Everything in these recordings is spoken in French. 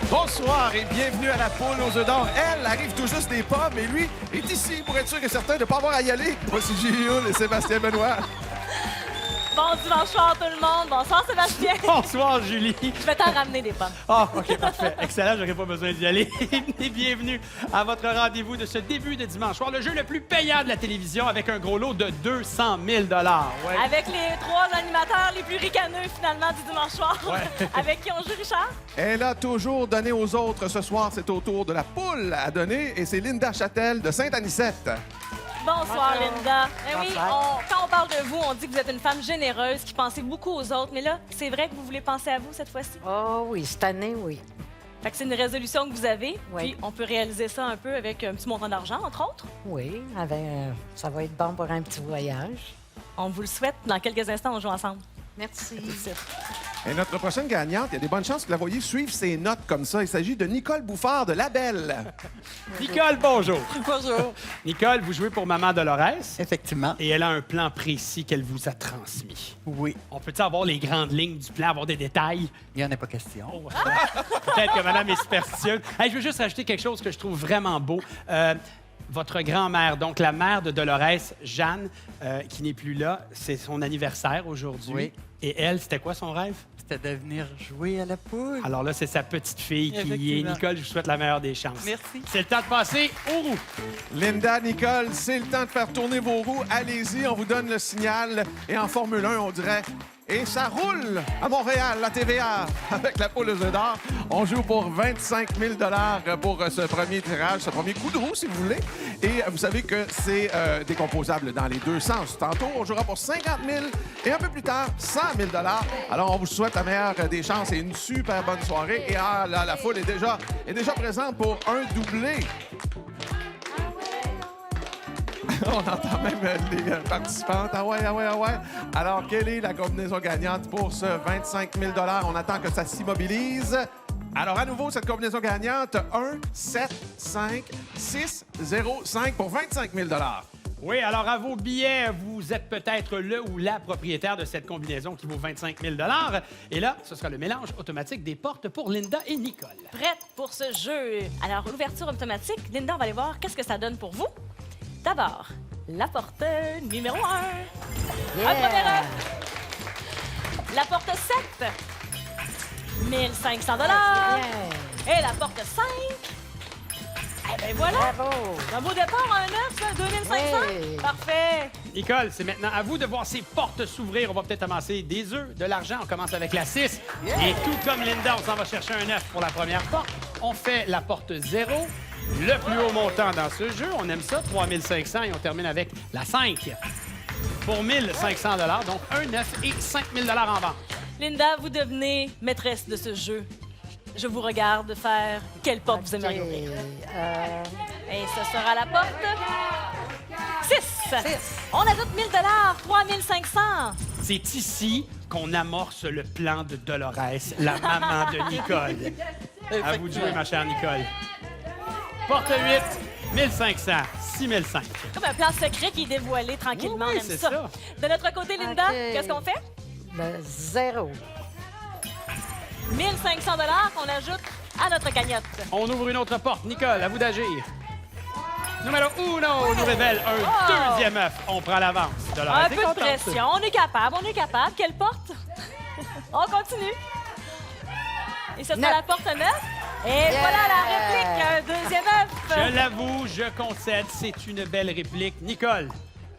Bonsoir et bienvenue à la poule aux œufs d'or. Elle arrive tout juste des pommes et lui est ici pour être sûr et certain de ne pas avoir à y aller. Voici Gilles et Sébastien Benoît. Bon dimanche soir tout le monde. Bonsoir Sébastien. Bonsoir, Julie. Je vais t'en ramener des pommes. Ah, OK, parfait. Excellent, j'aurais pas besoin d'y aller. Et bienvenue à votre rendez-vous de ce début de dimanche soir, le jeu le plus payant de la télévision avec un gros lot de 200 000 $. Ouais. Avec les 3 animateurs les plus ricaneux finalement du dimanche soir. Ouais. Avec qui on joue, Richard? Elle a toujours donné aux autres. Ce soir, c'est au tour de la poule à donner et c'est Linda Châtel de Sainte-Anicette. Bonsoir, Bonjour. Linda. Ben oui, Bonsoir. quand on parle de vous, on dit que vous êtes une femme généreuse qui pensez beaucoup aux autres. Mais là, c'est vrai que vous voulez penser à vous cette fois-ci? Oh oui, cette année, oui. Fait que c'est une résolution que vous avez. Oui. Puis on peut réaliser ça un peu avec un petit montant d'argent, entre autres. Oui, ça va être bon pour un petit voyage. On vous le souhaite. Dans quelques instants, on joue ensemble. Merci. Et notre prochaine gagnante, il y a des bonnes chances que vous la voyez suivre ses notes comme ça. Il s'agit de Nicole Bouffard de La Belle. Nicole, bonjour. Bonjour. Nicole, vous jouez pour Maman Dolores Effectivement. et elle a un plan précis qu'elle vous a transmis. Oui. On peut-tu avoir les grandes lignes du plan, avoir des détails? Il n'y en a pas question. Peut-être que madame est superstitieuse. Hey, je veux juste rajouter quelque chose que je trouve vraiment beau. Votre grand-mère, donc la mère de Dolores, Jeanne, qui n'est plus là, c'est son anniversaire aujourd'hui. Oui. Et elle, c'était quoi son rêve? C'était de venir jouer à la poule. Alors là, c'est sa petite fille qui y est. Effectivement. Nicole, je vous souhaite la meilleure des chances. Merci. C'est le temps de passer aux roues. Linda, Nicole, c'est le temps de faire tourner vos roues. Allez-y, on vous donne le signal. Et en Formule 1, on dirait... Et ça roule à Montréal, la TVA, avec la poule aux œufs d'or. On joue pour 25 000 $ pour ce premier tirage, ce premier coup de roue, si vous voulez. Et vous savez que c'est décomposable dans les deux sens. Tantôt, on jouera pour 50 000 et un peu plus tard, 100 000 $. Alors, on vous souhaite la meilleure des chances et une super bonne soirée. Et la foule est déjà présente pour un doublé. On entend même les participantes. Ah ouais, ah ouais, ah ouais. Alors, quelle est la combinaison gagnante pour ce 25 000 $? On attend que ça s'immobilise. Alors, à nouveau, cette combinaison gagnante, 1, 7, 5, 6, 0, 5 pour 25 000 $. Oui, alors à vos billets, vous êtes peut-être le ou la propriétaire de cette combinaison qui vaut 25 000 $. Et là, ce sera le mélange automatique des portes pour Linda et Nicole. Prête pour ce jeu. Alors, l'ouverture automatique, Linda, on va aller voir qu'est-ce que ça donne pour vous. D'abord, la porte numéro 1. Yeah. Un premier œuf. La porte 7. 1500 $. Et la porte 5. Eh bien, voilà. Bravo. Un beau départ, un œuf, ça, 2500. Oui. Parfait. Nicole, c'est maintenant à vous de voir ces portes s'ouvrir. On va peut-être amasser des œufs, de l'argent. On commence avec la 6. Et tout comme Linda, on s'en va chercher un œuf pour la première porte. On fait la porte 0. Le plus haut montant dans ce jeu, on aime ça, 3 500 et on termine avec la 5 pour 1 500 $, donc un œuf et 5 000 $ en vente. Linda, vous devenez maîtresse de ce jeu. Je vous regarde faire quelle porte vous aimeriez ouvrir. Et ce sera la porte 6. On ajoute 1000 $, 3 500. C'est ici qu'on amorce le plan de Dolores, la maman de Nicole. À vous de jouer, ma chère Nicole. Porte 8, 1500, 6005. Comme un plan secret qui est dévoilé tranquillement, Oui, on aime c'est ça. ça. De notre côté, Linda, OK. qu'est-ce qu'on fait? Le 0. 1500 $ qu'on ajoute à notre cagnotte. On ouvre une autre porte. Nicole, à vous d'agir. Numéro 1 nous révèle un deuxième œuf. On prend l'avance. Dolores Un est peu de contente. pression. On est capable, on est capable. Quelle porte? On continue. Et ce sera Neuf. la porte 9. Et voilà la réplique, un deuxième œuf. Je l'avoue, je concède, c'est une belle réplique. Nicole,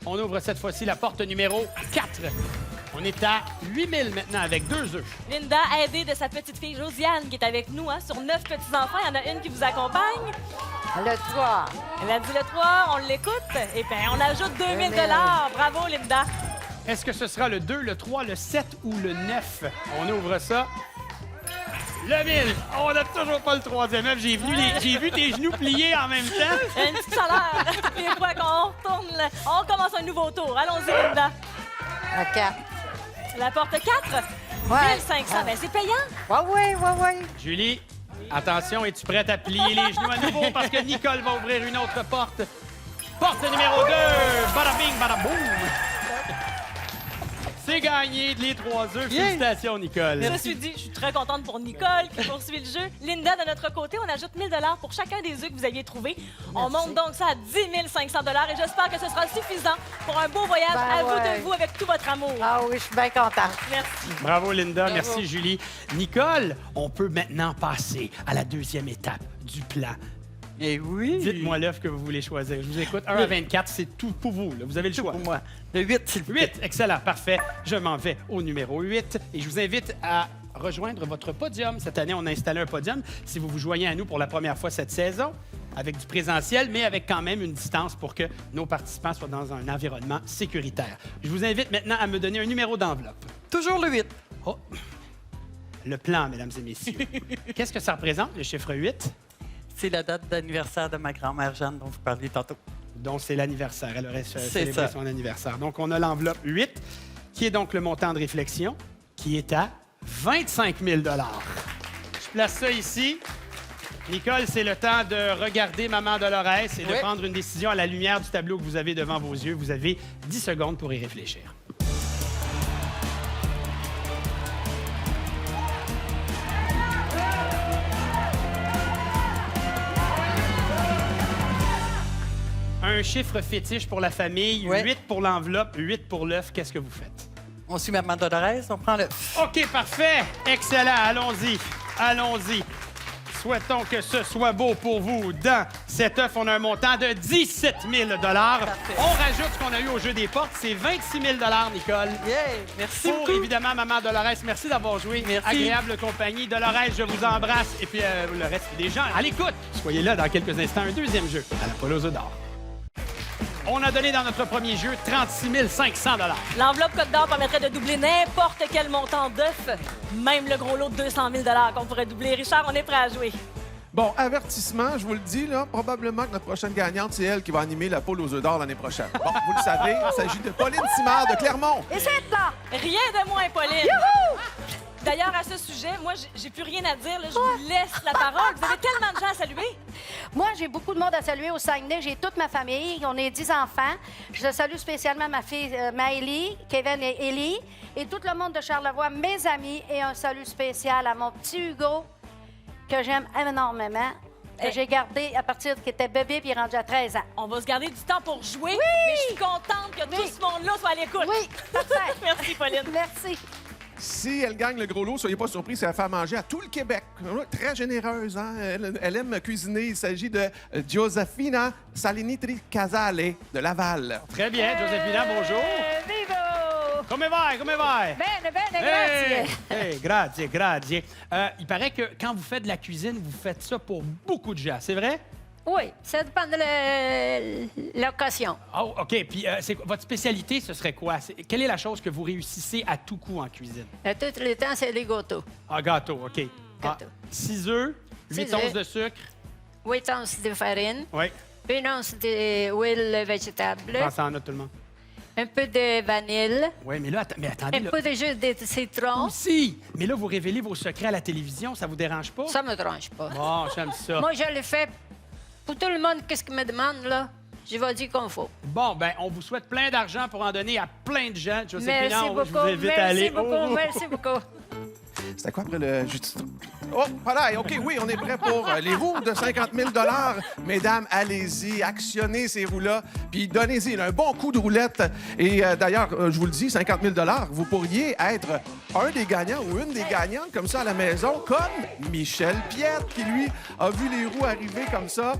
on ouvre cette fois-ci la porte numéro 4. On est à 8000 maintenant avec 2 œufs. Linda, aidée de sa petite fille Josiane, qui est avec nous, hein, sur 9 petits-enfants. Il y en a une qui vous accompagne. Le 3. Elle a dit le 3, on l'écoute. Et bien, on ajoute 2000 $. Bravo, Linda. Est-ce que ce sera le 2, le 3, le 7 ou le 9? On ouvre ça. Le 1000. On n'a toujours pas le troisième œuf. J'ai vu tes genoux pliés en même temps. Une petite chaleur. Les fois qu'on retourne, on commence un nouveau tour. Allons-y, Linda. Le 4. La porte 4. Ouais. 1500. Ben, c'est payant. Ouais. Julie, attention, es-tu prête à plier les genoux à nouveau? Parce que Nicole va ouvrir une autre porte. Porte numéro 2. Bada bing, bada boum. C'est gagné les 3 œufs. Félicitations, Nicole. Ceci dit, je suis très contente pour Nicole qui poursuit le jeu. Linda, de notre côté, on ajoute 1 000 $ pour chacun des œufs que vous aviez trouvés. On monte donc ça à 10 500 $ et j'espère que ce sera suffisant pour un beau voyage à vous de vous avec tout votre amour. Ah oui, je suis bien contente. Merci. Bravo, Linda. Merci, Julie. Nicole, on peut maintenant passer à la deuxième étape du plan. Eh oui. Dites-moi l'œuf que vous voulez choisir. Je vous écoute. 1 à 24, c'est tout pour vous. Là. Vous avez le choix. Pour moi. Le 8, s'il vous plaît. 8, excellent, parfait. Je m'en vais au numéro 8 et je vous invite à rejoindre votre podium. Cette année, on a installé un podium. Si vous vous joignez à nous pour la première fois cette saison, avec du présentiel, mais avec quand même une distance pour que nos participants soient dans un environnement sécuritaire. Je vous invite maintenant à me donner un numéro d'enveloppe. Toujours le 8. Oh. Le plan, mesdames et messieurs. Qu'est-ce que ça représente, le chiffre 8? C'est la date d'anniversaire de ma grand-mère Jeanne dont vous parliez tantôt. Donc, c'est l'anniversaire. Elle aurait C'est célébré ça. son anniversaire. Donc, on a l'enveloppe 8, qui est donc le montant de réflexion, qui est à 25 000 $. Je place ça ici. Nicole, c'est le temps de regarder Maman Dolores et de Oui. prendre une décision à la lumière du tableau que vous avez devant vos yeux. Vous avez 10 secondes pour y réfléchir. Un chiffre fétiche pour la famille, Ouais. 8 pour l'enveloppe, 8 pour l'œuf. Qu'est-ce que vous faites? On suit Maman Dolores, on prend le... OK, parfait. Excellent. Allons-y. Allons-y. Souhaitons que ce soit beau pour vous. Dans cet œuf, on a un montant de 17 000 $. On rajoute ce qu'on a eu au jeu des portes. C'est 26 000 $, Nicole. Yeah! Merci Pour, beaucoup. évidemment, Maman Dolores, merci d'avoir joué. Merci. Agréable compagnie. Dolores, je vous embrasse. Et puis, le reste des gens, à l'écoute. Soyez là dans quelques instants. Un deuxième jeu à la poule aux œufs d'or. On a donné dans notre premier jeu 36 500 $. L'enveloppe Côte d'Or permettrait de doubler n'importe quel montant d'œufs, même le gros lot de 200 000 $ qu'on pourrait doubler. Richard, on est prêt à jouer. Bon, avertissement, je vous le dis, là, probablement que notre prochaine gagnante, c'est elle qui va animer la poule aux œufs d'or l'année prochaine. Bon, vous le savez, il s'agit de Pauline Simard de Clermont. Et c'est là! Rien de moins, Pauline. D'ailleurs, à ce sujet, moi, j'ai plus rien à dire. Là. Je vous laisse la parole. Vous avez tellement de gens à saluer. Moi, j'ai beaucoup de monde à saluer au Saguenay. J'ai toute ma famille. On est 10 enfants. Je salue spécialement ma fille Maëlie, Kevin et Élie, et tout le monde de Charlevoix, mes amis, et un salut spécial à mon petit Hugo, que j'aime énormément, que j'ai gardé à partir qu'il était bébé puis il est rendu à 13 ans. On va se garder du temps pour jouer. Mais je suis contente que tout ce monde-là soit à l'écoute. Oui, parfait. Merci, Pauline. Merci. Si elle gagne le gros lot, soyez pas surpris, c'est à faire manger à tout le Québec. Très généreuse, hein? Elle aime cuisiner. Il s'agit de Josefina Salinitri Casale de Laval. Très bien, Josephina, bonjour. Vivo! Come vai, come vai? Bene, bene, Hey, grazie. hey, grazie, grazie. Il paraît que quand vous faites de la cuisine, vous faites ça pour beaucoup de gens, c'est vrai? Oui, ça dépend de l'occasion. Oh, OK. Puis votre spécialité, ce serait quoi? Quelle est la chose que vous réussissez à tout coup en cuisine? Tout le temps, c'est les gâteaux. Ah, gâteau, OK. Gâteau. 6 œufs, 8 6 onces œufs. de sucre. 8 onces de farine, Oui, 1 once d'huile végétable, pensez en note tout le monde. un peu de vanille, Oui, mais là, mais attendez. un Là. peu de jus de citron. Aussi! Mais là, vous révélez vos secrets à la télévision, ça vous dérange pas? Ça me dérange pas. Bon, j'aime ça. Moi, je le fais pour tout le monde. Qu'est-ce qu'il me demande, là? Je vais dire qu'on faut. Bon, ben, on vous souhaite plein d'argent pour en donner à plein de gens. Joséphina, Merci je beaucoup. vous invite à aller Merci beaucoup. au- Merci beaucoup. C'était quoi après le jus de citron? Oh, voilà, OK, oui, on est prêt pour les roues de 50 000 $. Mesdames, allez-y, actionnez ces roues-là, puis donnez-y un bon coup de roulette. Et d'ailleurs, je vous le dis, 50 000 $, vous pourriez être un des gagnants ou une des gagnantes comme ça à la maison, comme Michel Piette, qui, lui, a vu les roues arriver comme ça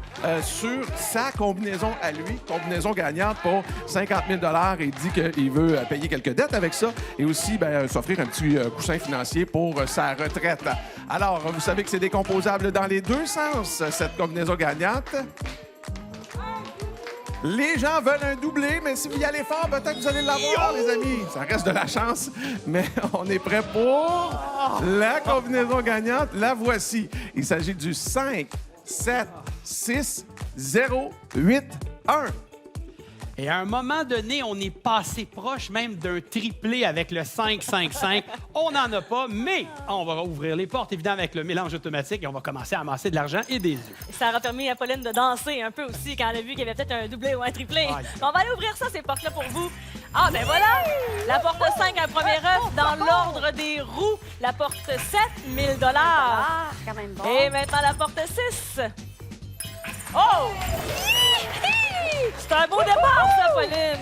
sur sa combinaison à lui, combinaison gagnante pour 50 000 $ et dit qu'il veut payer quelques dettes avec ça et aussi ben, s'offrir un petit coussin financier pour sa retraite. Alors, vous savez que c'est décomposable dans les deux sens, cette combinaison gagnante. Les gens veulent un doublé, mais si vous y allez fort, peut-être que vous allez l'avoir, les amis. Ça reste de la chance, mais on est prêt pour la combinaison gagnante. La voici. Il s'agit du 5, 7, 6, 0, 8, 1. Et à un moment donné, on est passé proche même d'un triplé avec le 5-5-5. On n'en a pas, mais on va ouvrir les portes, évidemment, avec le mélange automatique et on va commencer à amasser de l'argent et des œufs. Ça aura permis à Pauline de danser un peu aussi quand elle a vu qu'il y avait peut-être un doublé ou un triplé. Aïe. On va aller ouvrir ça, ces portes-là, pour vous. Ah, ben voilà! La porte 5, un premier œuf dans l'ordre des roues. La porte 7, 1000 $. Ah, quand même bon. Et maintenant, la porte 6. Oh! C'est un beau départ, ça, Pauline!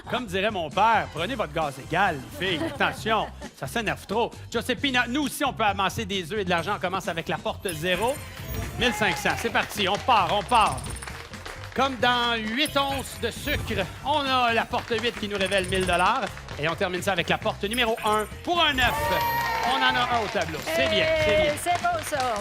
Comme dirait mon père, prenez votre gaz égal, les filles. Attention, ça s'énerve trop. Josephina, nous aussi, on peut amasser des œufs et de l'argent. On commence avec la porte 0. 1500, c'est parti, on part. Comme dans 8 onces de sucre, on a la porte 8 qui nous révèle 1000 $. Et on termine ça avec la porte numéro 1 pour un 9. On en a un au tableau. C'est bien, c'est bien. C'est beau, ça.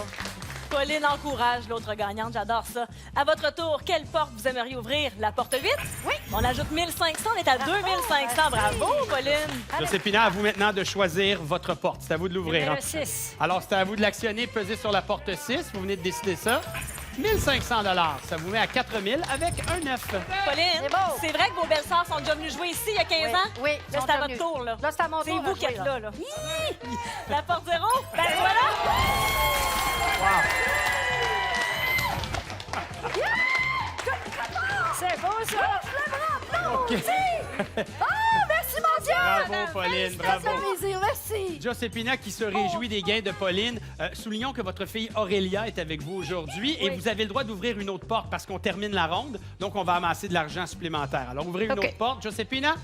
Pauline encourage l'autre gagnante, j'adore ça. À votre tour, quelle porte vous aimeriez ouvrir? La porte 8? Oui. On ajoute 1500, on est à 2500. Bravo, Pauline! Josephina, à vous maintenant de choisir votre porte. C'est à vous de l'ouvrir. Numéro hein. 6. Alors, c'est à vous de l'actionner, peser sur la porte 6. Vous venez de décider ça. 1500 $. Ça vous met à 4000 avec un 9. Pauline, C'est beau. c'est vrai que vos belles-sœurs sont déjà venues jouer ici il y a 15 ans? Oui, Là, ils c'est sont à votre venus. tour, là. Là, c'est à mon C'est tour vous de qui êtes jouer, là, là. La porte 0? Ben voilà! C'est beau, ça. OK. Ah, merci, mon Dieu. Bravo, Pauline, bravo. Ça fait plaisir, merci. Josephina qui se réjouit des gains de Pauline. Soulignons que votre fille Aurélia est avec vous aujourd'hui et vous avez le droit d'ouvrir une autre porte parce qu'on termine la ronde. Donc, on va amasser de l'argent supplémentaire. Alors, ouvrez une OK. autre porte. Josephina,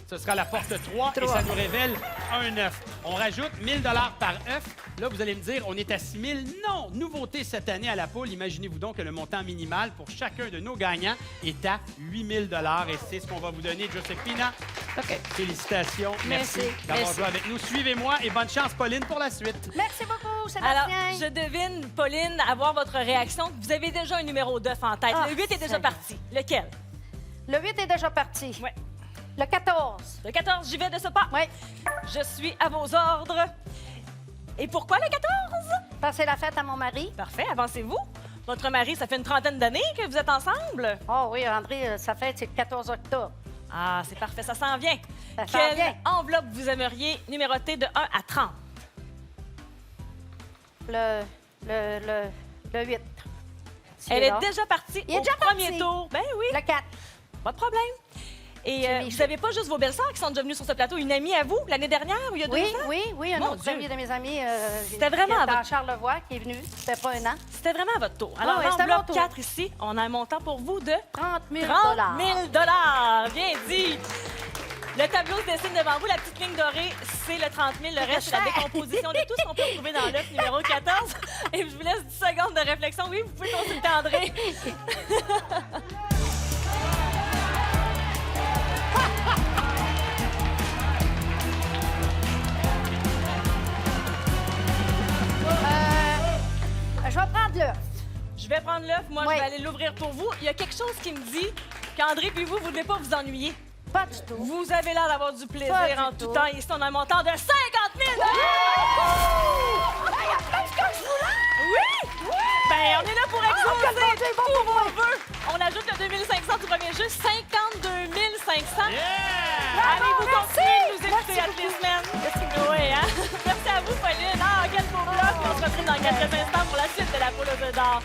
ce sera la porte 3 et ça nous révèle un œuf. On rajoute 1000 $ par œuf. Là, vous allez me dire, on est à 6 000. Non! Nouveauté cette année à la poule. Imaginez-vous donc que le montant minimal pour chacun de nos gagnants est à 8 000 $ et c'est ce qu'on va vous donner, Josephina. OK. Félicitations. Merci d'avoir Merci. joué avec nous. Suivez-moi et bonne chance, Pauline, pour la suite. Merci beaucoup, Alors, Sébastien. je devine, Pauline, avoir votre réaction. Vous avez déjà un numéro 9 en tête. Ah, Le 8 est déjà Seigneur. parti. Lequel? Le 8 est déjà parti. Oui. Le 14. Le 14, j'y vais de ce pas. Oui. Je suis à vos ordres. Et pourquoi le 14? Passer la fête à mon mari. Parfait, avancez-vous. Votre mari, ça fait une trentaine d'années que vous êtes ensemble? Oh oui, André, sa fête, c'est le 14 octobre. Ah, c'est parfait, ça s'en vient. Ça s'en Quelle vient. enveloppe vous aimeriez numéroter de 1 à 30? Le 8. Elle est déjà partie Il est au déjà premier parti. tour. Ben oui, Le 4. pas de problème. Et C'est vous Michel. n'avez pas juste vos belles-sœurs qui sont déjà venues sur ce plateau. Une amie à vous, l'année dernière ou il y a 2 Oui, ans? oui, un Mon autre Dieu. ami de mes amis. C'était vraiment dans votre- Charlevoix qui est venu. C'était pas un an. C'était vraiment à votre tour. Alors, oui, c'était à mon l'enveloppe tour. 4 ici, on a un montant pour vous de 30 000 30 000 Bien dit. Le tableau se dessine devant vous. La petite ligne dorée, c'est le 30 000. Le reste, c'est la décomposition de tout ce qu'on peut retrouver dans l'œuf numéro 14. Et je vous laisse 10 secondes de réflexion. Oui, vous pouvez consulter André. Je vais prendre l'œuf. Je vais prendre l'œuf. Moi, Oui. je vais aller l'ouvrir pour vous. Il y a quelque chose qui me dit qu'André puis vous ne devez pas vous ennuyer. Pas du tout. Vous avez l'air d'avoir du plaisir Pas du en tout. tout temps. Ici, on a un montant de 50 000 Oui! Ben, on est là pour exaucer tous vos vœux. On ajoute le 2500 du premier jeu, 52 500. Allez-vous continuer de nous écouter à toutes les semaines? Oui, hein? Merci à vous, Pauline. Ah, quel beau bloc. On se retrouve dans quelques instants pour la suite de la poule aux œufs d'or.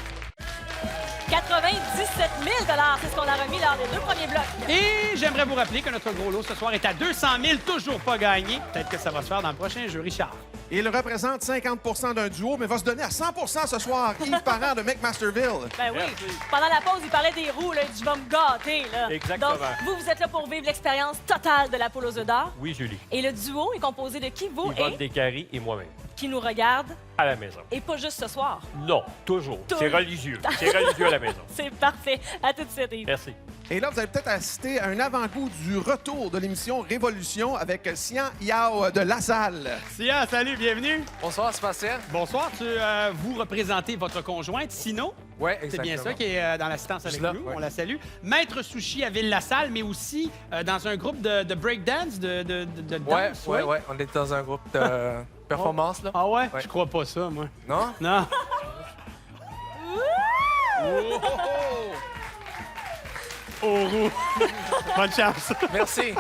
97 000 c'est ce qu'on a remis lors des 2 premiers blocs. Et j'aimerais vous rappeler que notre gros lot ce soir est à 200 000, toujours pas gagné. Peut-être que ça va se faire dans le prochain jeu, Richard. Il représente 50 d'un duo, mais va se donner à 100 ce soir. Yves Parent de McMasterville. Ben oui. Pendant la pause, il parlait des roues, là. Il dit, je vais me gâter, là. Exactement. Donc, vous êtes là pour vivre l'expérience totale de la poule aux œufs d'or. Oui, Julie. Et le duo est composé de qui, vous Yvonne et Descaries et moi-même. qui nous regarde. À la maison. Et pas juste ce soir. Non, toujours. Tout- C'est religieux. C'est religieux à la maison. C'est parfait. À tout de suite, Yves. Merci. Et là, vous allez peut-être assister à un avant-goût du retour de l'émission Révolution avec Sian Yao de La Salle. Sia, salut, bienvenue. Bonsoir, Sébastien. Bonsoir, vous représentez votre conjointe, Sino. Oui, C'est exactement. bien ça qui est dans l'assistance avec Je suis là, nous. ouais. On la salue. Maître Sushi à Ville-la-Salle, mais aussi dans un groupe de breakdance, de Ouais, danse. ouais, ouais. On est dans un groupe de performance, là. Ah ouais? Ouais. Je crois pas ça, moi. Non? Non. Au roux. Bonne chance. Merci.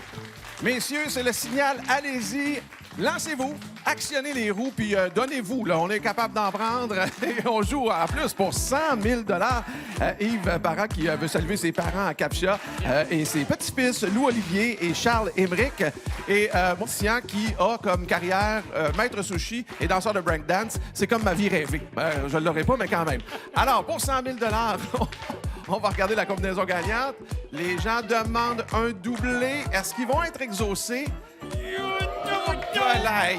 Messieurs, c'est le signal. Allez-y. Lancez-vous, actionnez les roues, puis donnez-vous. Là, on est capable d'en prendre. Et on joue en plus pour 100 000 Yves Barra qui veut saluer ses parents à Captcha et ses petits-fils Lou-Olivier et Charles Émeric. Et Sian qui a comme carrière maître sushi et danseur de breakdance. C'est comme ma vie rêvée. Je ne l'aurai pas, mais quand même. Alors, pour 100 000 on va regarder la combinaison gagnante. Les gens demandent un doublé. Est-ce qu'ils vont être exaucés? Voilà,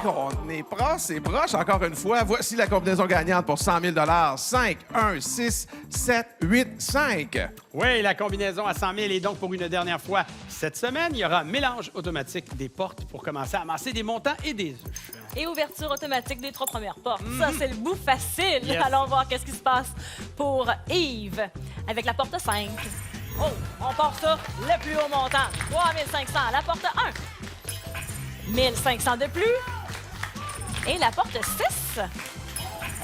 on est proche, c'est proche. Encore une fois, voici la combinaison gagnante pour 100 000 5, 1, 6, 7, 8, 5. Oui, la combinaison à 100 000 et donc pour une dernière fois cette semaine, il y aura mélange automatique des portes pour commencer à amasser des montants et des œufs. Et ouverture automatique des 3 premières portes. Ça, c'est le bout facile. Yes. Allons voir qu'est-ce qui se passe pour Yves avec la porte 5. Oh, on part ça le plus haut montant. 3 500. La porte 1. 1 500 de plus. Et la porte 6.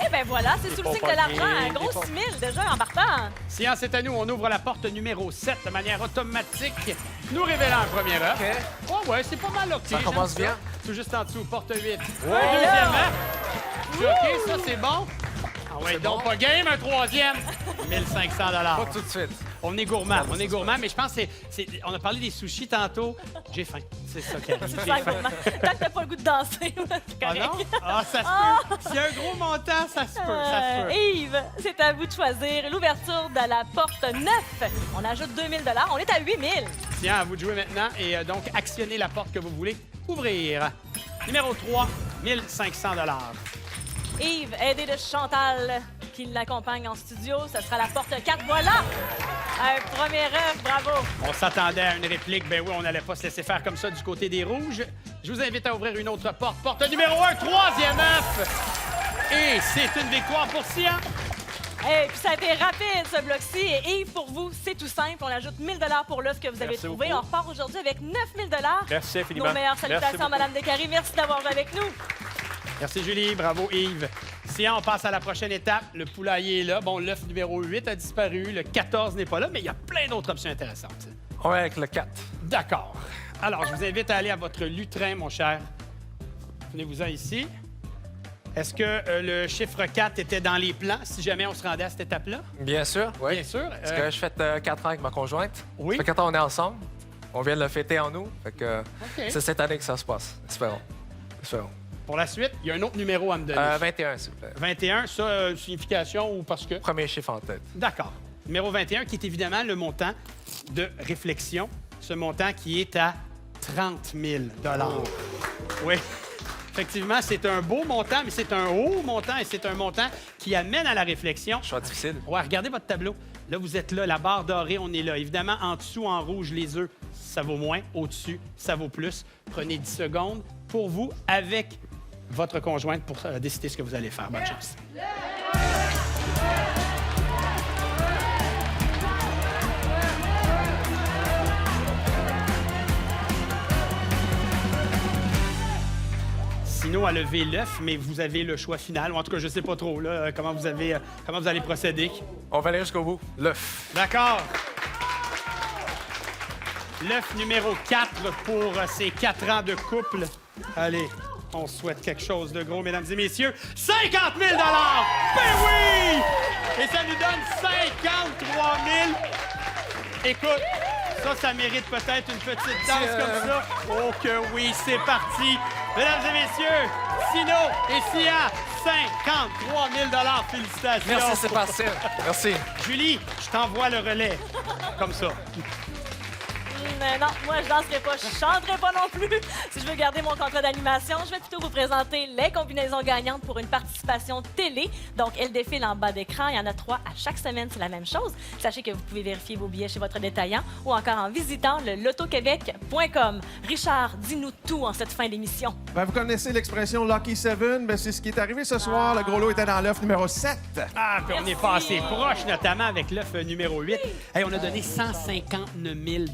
Eh bien voilà, c'est sous le signe de l'argent. Un gros 6 000 déjà en partant. Sian, c'est à nous. On ouvre la porte numéro 7 de manière automatique, nous révélant un premier œuf. OK. Oh ouais, c'est pas mal OK. Ça commence j'aime bien. Tout juste en dessous, porte 8. Ouais. Un deuxième œuf. C'est OK, ça, c'est bon. Ah ouais, donc bon. pas game, un troisième. 1 500 Pas tout de suite. On est gourmand, mais je pense que on a parlé des sushis tantôt. J'ai faim. C'est ça qui arrive. C'est J'ai ça, faim. vraiment. Tant que t'as pas le goût de danser, c'est Ah correct. non? Ah, ça se peut. S'il y a un gros montant, ça se peut, ça se peut. Yves, c'est à vous de choisir l'ouverture de la porte 9. On ajoute 2 000 on est à 8 000. Tiens, à vous de jouer maintenant et donc actionnez la porte que vous voulez ouvrir. Numéro 3, 1 500 Yves, aidé de Chantal qui l'accompagne en studio. Ce sera la porte 4. Voilà! Un premier œuf, bravo! On s'attendait à une réplique. Ben oui, on n'allait pas se laisser faire comme ça du côté des rouges. Je vous invite à ouvrir une autre porte. Porte numéro 1, troisième œuf. Et c'est une victoire pour Sian. Et puis ça a été rapide, ce bloc-ci. Et Yves, pour vous, c'est tout simple. On ajoute 1 000 pour l'œuf que vous avez Merci trouvé. beaucoup. On repart aujourd'hui avec 9 000 Merci infiniment. Nos meilleures Merci salutations, beaucoup. Mme Descaries. Merci d'avoir joué avec nous. Merci Julie, bravo Yves. Sian, on passe à la prochaine étape. Le poulailler est là. Bon, l'œuf numéro 8 a disparu. Le 14 n'est pas là, mais il y a plein d'autres options intéressantes. On va avec le 4. D'accord. Alors, je vous invite à aller à votre lutrin, mon cher. Tenez-vous-en ici. Est-ce que le chiffre 4 était dans les plans si jamais on se rendait à cette étape-là? Bien sûr, oui. Bien sûr. Parce que je fête 4 ans avec ma conjointe. Oui. Ça fait 4 ans qu'on est ensemble. On vient de le fêter en nous. Fait que OK. c'est cette année que ça se passe. Espérons. Espérons. Pour la suite, il y a un autre numéro à me donner. 21, s'il vous plaît. 21, ça, signification ou parce que? Premier chiffre en tête. D'accord. Numéro 21, qui est évidemment le montant de réflexion. Ce montant qui est à 30 000 Oui. Effectivement, c'est un beau montant, mais c'est un haut montant et c'est un montant qui amène à la réflexion. Choix difficile. Ouais, regardez votre tableau. Là, vous êtes là, la barre dorée, on est là. Évidemment, en dessous, en rouge, les œufs, ça vaut moins. Au-dessus, ça vaut plus. Prenez 10 secondes pour vous avec votre conjointe pour décider ce que vous allez faire. Bonne chance. Sino a levé l'œuf, mais vous avez le choix final. Ou en tout cas, je ne sais pas trop là, comment vous allez procéder. On va aller jusqu'au bout. L'œuf. D'accord. L'œuf numéro 4 pour ces 4 ans de couple. Allez, on souhaite quelque chose de gros, mesdames et messieurs. 50 000 Ben oui! Et ça nous donne 53 000 Écoute, ça mérite peut-être une petite danse comme ça. Oh que oui, c'est parti. Mesdames et messieurs, Sino et Sia, 53 000 Félicitations. Merci, Sébastien. Merci. Julie, je t'envoie le relais. Comme ça. Non, moi, je danserai pas, je chanterai pas non plus. Si je veux garder mon contrat d'animation, je vais plutôt vous présenter les combinaisons gagnantes pour une participation télé. Donc, elles défilent en bas d'écran. Il y en a 3 à chaque semaine, c'est la même chose. Sachez que vous pouvez vérifier vos billets chez votre détaillant ou encore en visitant le lotoquebec.com. Richard, dis-nous tout en cette fin d'émission. Ben, vous connaissez l'expression Lucky 7? Ben, c'est ce qui est arrivé ce soir. Le gros lot était dans l'œuf numéro 7. Ah, puis on est Merci. passé proche, notamment avec l'œuf numéro 8. Hey, on a donné 159 000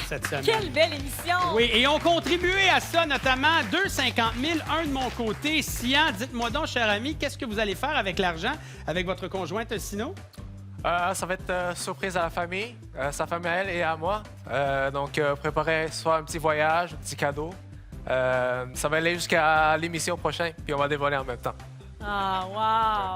cette semaine. Quelle belle émission! Oui, et on contribué à ça, notamment 250 000, un de mon côté. Sian, dites-moi donc, cher ami, qu'est-ce que vous allez faire avec l'argent, avec votre conjointe Sino? Ça va être surprise à la famille, sa famille à elle et à moi. Donc, préparer soit un petit voyage, un petit cadeau. Ça va aller jusqu'à l'émission prochaine, puis on va dévoiler en même temps. Ah,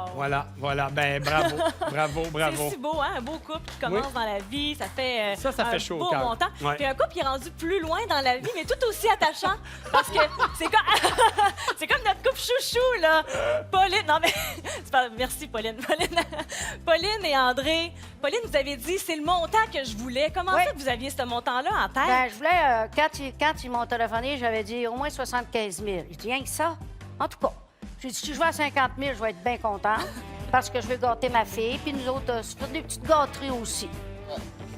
wow! Voilà. Ben, bravo, bravo. C'est si beau, hein? Un beau couple qui commence dans la vie. Ça fait, Ça fait un chaud au beau cœur. montant. Ouais. Puis un couple qui est rendu plus loin dans la vie, mais tout aussi attachant. Parce que c'est comme... c'est comme notre couple chouchou, là. Pauline... Non, mais... c'est pas... Merci, Pauline. Pauline et André. Pauline, vous avez dit, c'est le montant que je voulais. Comment Oui. ça que vous aviez ce montant-là en tête? Ben, je voulais, quand ils m'ont téléphoné, j'avais dit au moins 75 000. Je dis rien que ça. En tout cas, j'ai dit, si je vais à 50 000, je vais être bien contente parce que je vais gâter ma fille. Puis nous autres, c'est des petites gâteries aussi.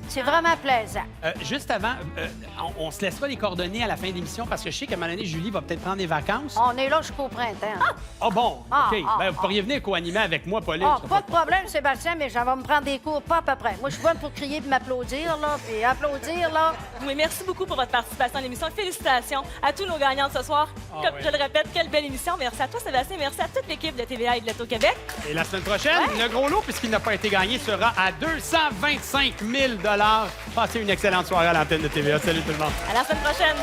C'est vraiment plaisant. Juste avant, on se laissera les coordonnées à la fin de l'émission parce que je sais qu'à un moment donné, Julie va peut-être prendre des vacances. On est là jusqu'au printemps. Ah bon, Ah, OK. ah, Ben, vous pourriez venir co-animer avec moi, Pauline. Ah, ça pas fait de problème, Sébastien, mais j'en vais me prendre des cours, pas à peu près. Moi, je suis bonne pour crier et m'applaudir, là, puis applaudir, là. Oui, merci beaucoup pour votre participation à l'émission. Félicitations à tous nos gagnants de ce soir. Comme oui. je le répète, quelle belle émission. Merci à toi, Sébastien. Merci à toute l'équipe de TVA et de l'Auto-Québec. Et la semaine prochaine, le gros lot, puisqu'il n'a pas été gagné, sera à 225 000 $. Passez une excellente soirée à l'antenne de TVA. Salut tout le monde. À la semaine prochaine.